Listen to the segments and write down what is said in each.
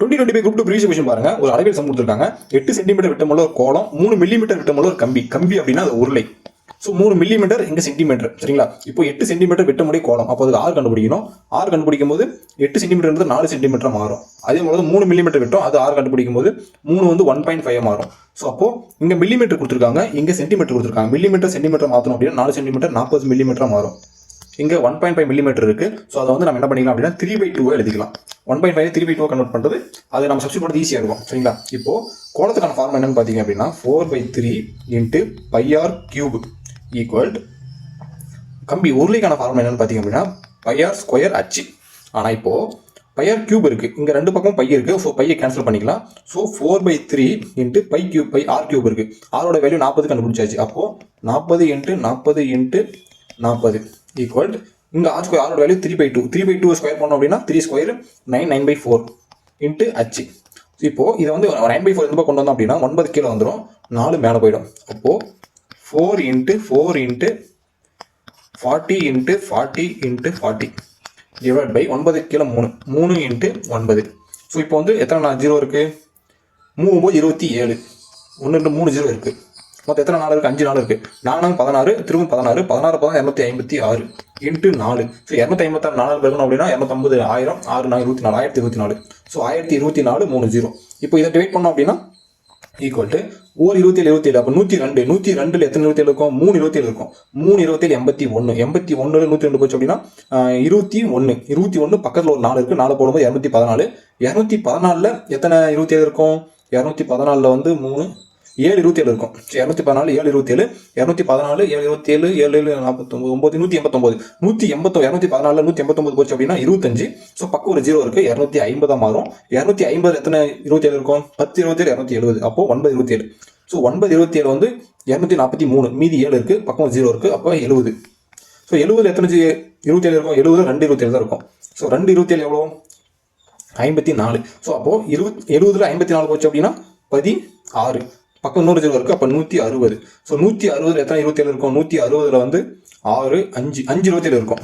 2025 group 2 previous question பாருங்க. ஒரு அளவில் சம் கொடுத்துருக்காங்க. 8 சென்டிமீட்டர் விட்டமுள்ள ஒரு கோலம், 3 மில்லிமீட்டர் விட்டமுள்ள ஒரு கம்பி. கம்பி அப்படின்னா அது உருளை. ஸோ 3 மில்லிமீட்டர் இங்கே சென்டிமீட்டர், சரிங்களா? இப்போ 8 சென்டிமீட்டர் விட்டமுடைய கோலம், அப்போ அது ஆறு கண்டுபிடிக்கணும். ஆறு கண்டுபிடிக்கும் போது 8 சென்டிமீட்டர் 4 சென்டிமீட்டர் மாறும். அதே போல 3 மில்லிமீட்டர் விட்டோம், அது ஆறு கண்டுபிடிக்கும் போது 3 வந்து 1.5 மாறும். ஸோ அப்போ இங்கே மில்லிமீட்டர் கொடுத்துருக்காங்க, இங்கே சென்டிமீட்டர் கொடுத்துருக்காங்க. மில்லிமீட்டர் சென்டிமீட்டர் மாற்றணும் அப்படின்னா 4 சென்டிமீட்டர் 40 மில்லிமீட்டர் மாறும். இங்கே 1.5 மில்லிமீட்டர் இருக்கு. ஸோ அதை வந்து நம்ம என்ன பண்ணிக்கலாம் அப்படின்னா 3/2 எழுதிக்கலாம். 1.5 3/2 கன்வெர்ட் பண்ணுறது அது நம்ம சப்ஸ்டிட் பண்ணுறது ஈஸியாக இருக்கும், சரிங்களா? இப்போ கோலத்துக்கான ஃபார்ம் என்னன்னு பார்த்தீங்க அப்படின்னா 4/3 இன்ட்டு πr கியூப் ஈக்குவல் கம்பி உருளைக்கான ஃபார்ம் என்னன்னு பார்த்தீங்க அப்படின்னா πr ஸ்கொயர் அச்சு. ஆனால் இப்போ πr கியூப் இருக்கு, இங்கே ரெண்டு பக்கம் பை இருக்கு. ஸோ பையை கேன்சல் பண்ணிக்கலாம். So 4/3 into π cube r cube இருக்கு. ஆரோட வேல்யூ 40 கண்டுபிடிச்சாச்சு. அப்போ 40 இன்ட்டு 40 இன்ட்டு 40 ஈக்குவல் இங்கே ஆர் ஸ்கொயர், ஆரோட வேல்யூ 3/2. 3/2 ஸ்கொயர் பண்ணோம் அப்படின்னா 3 ஸ்கொயர் 9, 9/4 இன்ட்டு அச்சு. இப்போ இதை வந்து 9/4 எந்த கொண்டு வந்தோம் அப்படின்னா 9 கீழே வந்துடும், 4 மேலே போயிடும். அப்போ 4 into 4 into 40 into 40 into 40 divide by 9 கீழே 3 இன்ட்டு 9. ஸோ இப்போ வந்து எத்தனை 0 இருக்கு? 3 27, 1 2 3 0 இருக்கு. மொத்தம் எத்தனை நாள் இருக்குது? 5 நாள் இருக்குது. 4 16, திரும்ப 16, 16 256 இன்ட்டு 4. ஸோ 256 நாள் பெருக்கணும் அப்படின்னா 250, 1000, 6 4 24, 1024. ஸோ 1024 3 0. இப்போ இதை டிவைட் பண்ணோம் அப்படின்னா ஈக்குவல் டு 27 27. அப்போ 102. 102 எத்தனை 27 இருக்கும்? 3 27 இருக்கும். 3 27 81. 81 102 போச்சு அப்படின்னா 21. 21 பக்கத்தில் ஒரு 4 இருக்குது. 4 போடும்போது 214. 214 எத்தனை 27 இருக்கும்? 214 வந்து 3 7 27 இருக்கும். 214 7 27, 214 7 27, 7 7 49, 189. 214 189 போச்சு அப்படின்னா 25. ஸோ பக்கம் ஒரு 0 இருக்கு, 250 மாறும். 250 எத்தனை 27 இருக்கும்? 10 27 270. அப்போ 927. ஸோ 927 வந்து 243, மீதி 7 இருக்கு, பக்கம் 0 இருக்கு, அப்போ 70. ஸோ 70 எத்தனை 27 இருக்கும்? 70 2 27 தான் இருக்கும். ஸோ 2 27 எவ்வளோ? 54. ஸோ அப்போ 70 54 போச்சு அப்படின்னா 16. பக்கம் 100 0 இருக்கு, அப்போ 160. ஸோ 160 எத்தனை 27 இருக்கும்? 160 வந்து 6 5 5 27 இருக்கும்.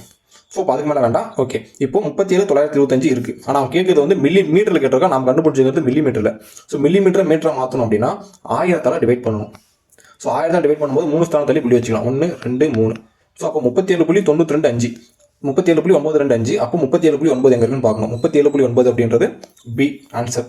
ஸோ அதுக்கு மேலே வேண்டாம். ஓகே, இப்போ 37 925 இருக்கு. ஆனால் அவன் கேட்கறது வந்து மில்லி மீட்டரில் கேட்டிருக்கா, நம்ம கண்டுபிடிச்சிருக்கிறது மில்லிமீட்டரில். ஸோ மில்லிமீட்டரை மீட்டரை மாற்றணும் அப்படின்னா 1000 டிவைட் பண்ணணும். ஸோ 1000 டிவைட் பண்ணும்போது 3 ஸ்தானம் தள்ளி புள்ளி வச்சுக்கலாம். 1 2 3. ஸோ அப்போ 37.92 37.925. அப்போ 37.9 எங்க இருக்குன்னு பார்க்கணும். 37.9 அப்படின்றது பி ஆன்சர்.